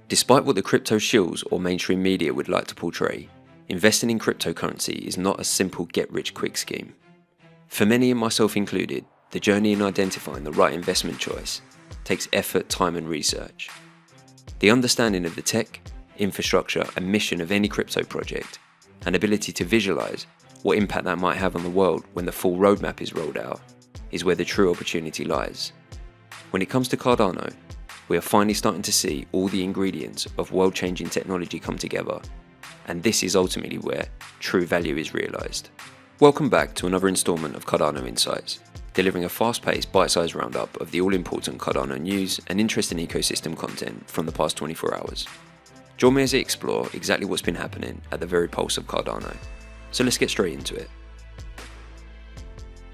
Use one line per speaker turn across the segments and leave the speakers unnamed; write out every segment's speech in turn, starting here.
Despite what the crypto shills or mainstream media would like to portray, investing in cryptocurrency is not a simple get-rich-quick scheme. For many, and myself included, the journey in identifying the right investment choice takes effort, time and research. The understanding of the tech, infrastructure and mission of any crypto project, and ability to visualize what impact that might have on the world when the full roadmap is rolled out, is where the true opportunity lies. When it comes to Cardano, we are finally starting to see all the ingredients of world-changing technology come together, and this is ultimately where true value is realized. Welcome back to another installment of Cardano Insights, delivering a fast-paced, bite-sized roundup of the all-important Cardano news and interesting ecosystem content from the past 24 hours. Join me as I explore exactly what's been happening at the very pulse of Cardano. So let's get straight into it.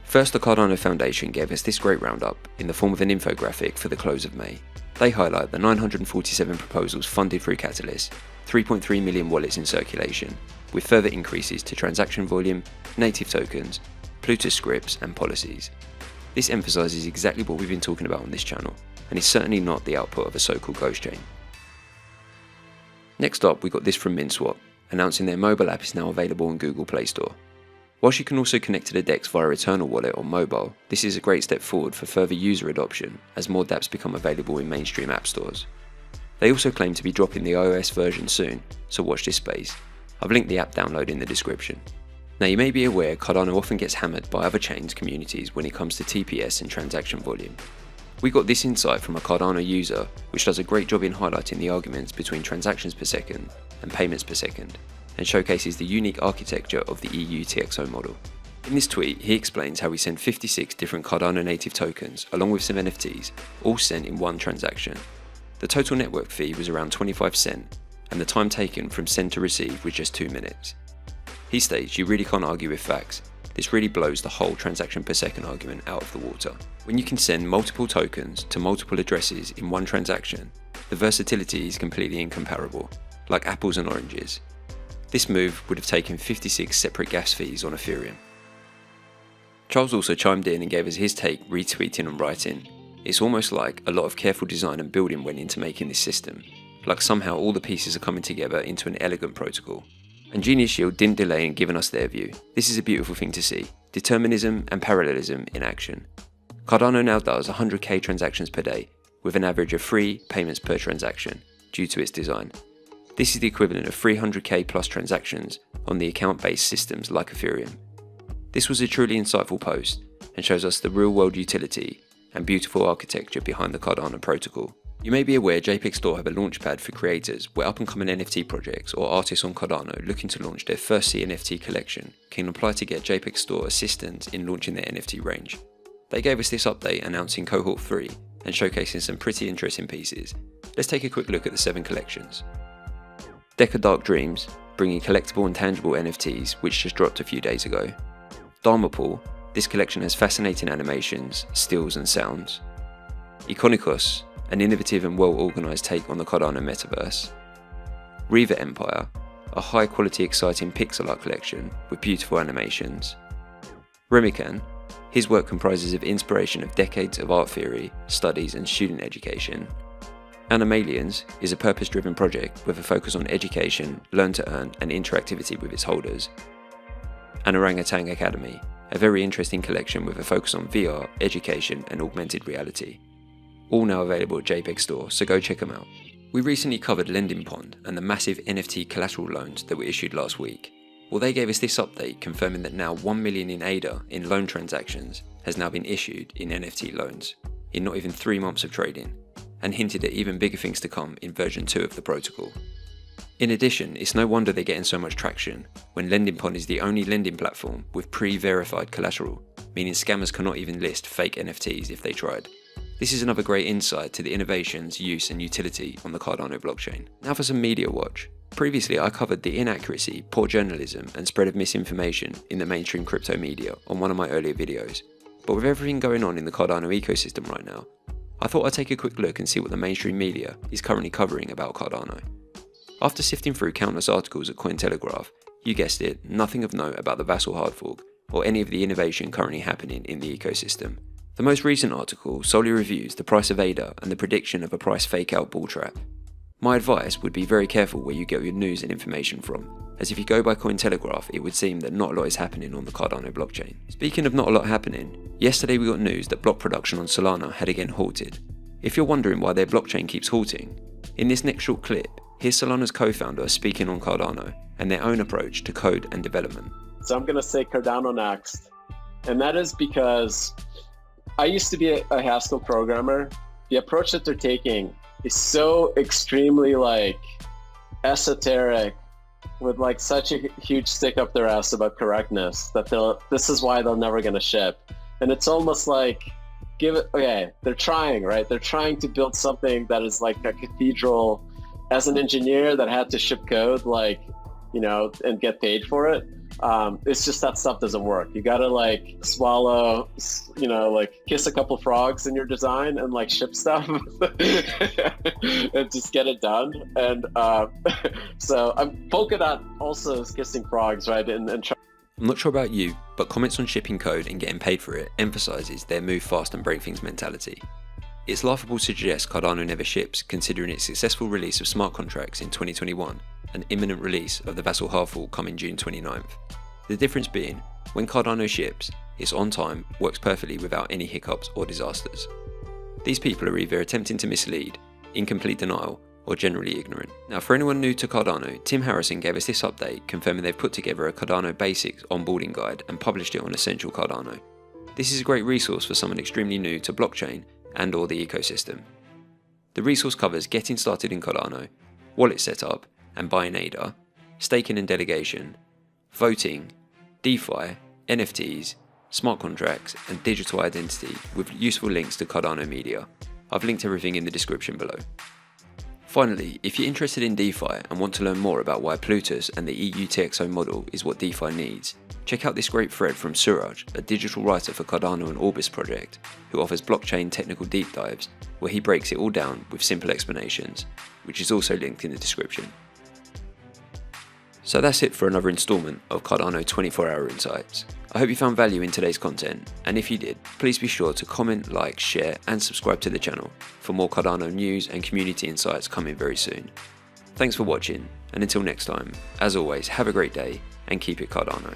First, the Cardano Foundation gave us this great roundup in the form of an infographic for the close of May. They highlight the 947 proposals funded through Catalyst, 3.3 million wallets in circulation, with further increases to transaction volume, native tokens, Plutus scripts and policies. This emphasizes exactly what we've been talking about on this channel, and is certainly not the output of a so-called ghost chain. Next up, we got this from Minswap, announcing their mobile app is now available on Google Play Store. Whilst you can also connect to the DEX via Eternal Wallet on mobile, this is a great step forward for further user adoption as more dApps become available in mainstream app stores. They also claim to be dropping the iOS version soon, so watch this space. I've linked the app download in the description. Now, you may be aware Cardano often gets hammered by other chains communities when it comes to TPS and transaction volume. We got this insight from a Cardano user, which does a great job in highlighting the arguments between transactions per second and payments per second, and showcases the unique architecture of the eUTxO model. In this tweet, he explains how we send 56 different Cardano native tokens along with some NFTs, all sent in one transaction. The total network fee was around 25 cents, and the time taken from send to receive was just 2 minutes. He states you really can't argue with facts. This really blows the whole transaction per second argument out of the water. When you can send multiple tokens to multiple addresses in one transaction, the versatility is completely incomparable, like apples and oranges. This move would have taken 56 separate gas fees on Ethereum. Charles also chimed in and gave us his take, retweeting and writing, "It's almost like a lot of careful design and building went into making this system, like somehow all the pieces are coming together into an elegant protocol." And Genius Shield didn't delay in giving us their view. This is a beautiful thing to see, determinism and parallelism in action. Cardano now does 100k transactions per day, with an average of 3 payments per transaction, due to its design. This is the equivalent of 300k plus transactions on the account-based systems like Ethereum. This was a truly insightful post, and shows us the real-world utility and beautiful architecture behind the Cardano protocol. You may be aware JPG Store have a launchpad for creators where up-and-coming NFT projects or artists on Cardano looking to launch their first NFT collection can apply to get JPG Store assistance in launching their NFT range. They gave us this update announcing Cohort 3 and showcasing some pretty interesting pieces. Let's take a quick look at the 7 collections. Deca Dark Dreams, bringing collectible and tangible NFTs, which just dropped a few days ago. Dharma Pool, this collection has fascinating animations, stills and sounds. Iconicos, an innovative and well-organised take on the Cardano metaverse. Reaver Empire, a high-quality exciting pixel art collection with beautiful animations. Remikan, his work comprises of inspiration of decades of art theory, studies and student education. Animalians is a purpose-driven project with a focus on education, learn to earn and interactivity with its holders. And Orangutan Academy, a very interesting collection with a focus on VR, education and augmented reality. All now available at JPG Store, so go check them out. We recently covered Lending Pond and the massive NFT collateral loans that were issued last week. Well, they gave us this update confirming that now 1 million in ADA in loan transactions has now been issued in NFT loans, in not even 3 months of trading, and hinted at even bigger things to come in version 2 of the protocol. In addition, it's no wonder they're getting so much traction when Lending Pond is the only lending platform with pre-verified collateral, meaning scammers cannot even list fake NFTs if they tried. This is another great insight to the innovations, use and utility on the Cardano blockchain. Now for some media watch. Previously I covered the inaccuracy, poor journalism and spread of misinformation in the mainstream crypto media on one of my earlier videos. But with everything going on in the Cardano ecosystem right now, I thought I'd take a quick look and see what the mainstream media is currently covering about Cardano. After sifting through countless articles at Cointelegraph, you guessed it, nothing of note about the Vassal hard fork or any of the innovation currently happening in the ecosystem. The most recent article solely reviews the price of ADA and the prediction of a price fake-out bull trap. My advice would be very careful where you get your news and information from, as if you go by Cointelegraph, it would seem that not a lot is happening on the Cardano blockchain. Speaking of not a lot happening, yesterday we got news that block production on Solana had again halted. If you're wondering why their blockchain keeps halting, in this next short clip, here's Solana's co-founder speaking on Cardano and their own approach to code and development.
So I'm going to say Cardano next, and that is because I used to be a Haskell programmer. The approach that they're taking is so extremely esoteric, with such a huge stick up their ass about correctness, that this is why they're never going to ship. And it's almost like, they're trying, right? They're trying to build something that is like a cathedral. As an engineer that had to ship code, and get paid for it, it's just that stuff doesn't work. You gotta swallow, kiss a couple frogs in your design and ship stuff and just get it done. And so Polkadot also is kissing frogs, right? And
I'm not sure about you, but comments on shipping code and getting paid for it emphasizes their move fast and break things mentality. It's laughable to suggest Cardano never ships, considering its successful release of smart contracts in 2021 and imminent release of the Vassal Half-Fork coming June 29th. The difference being, when Cardano ships, it's on time, works perfectly without any hiccups or disasters. These people are either attempting to mislead, in complete denial, or generally ignorant. Now, for anyone new to Cardano, Tim Harrison gave us this update confirming they've put together a Cardano Basics onboarding guide and published it on Essential Cardano. This is a great resource for someone extremely new to blockchain and or the ecosystem. The resource covers getting started in Cardano, wallet setup and buying ADA, staking and delegation, voting, DeFi, NFTs, smart contracts and digital identity, with useful links to Cardano Media. I've linked everything in the description below. Finally, if you're interested in DeFi and want to learn more about why Plutus and the eUTxO model is what DeFi needs, check out this great thread from Sooraj, a digital writer for Cardano and Orbis project, who offers blockchain technical deep dives, where he breaks it all down with simple explanations, which is also linked in the description. So that's it for another installment of Cardano 24-Hour Insights. I hope you found value in today's content, and if you did, please be sure to comment, like, share and subscribe to the channel for more Cardano news and community insights coming very soon. Thanks for watching, and until next time, as always, have a great day and keep it Cardano.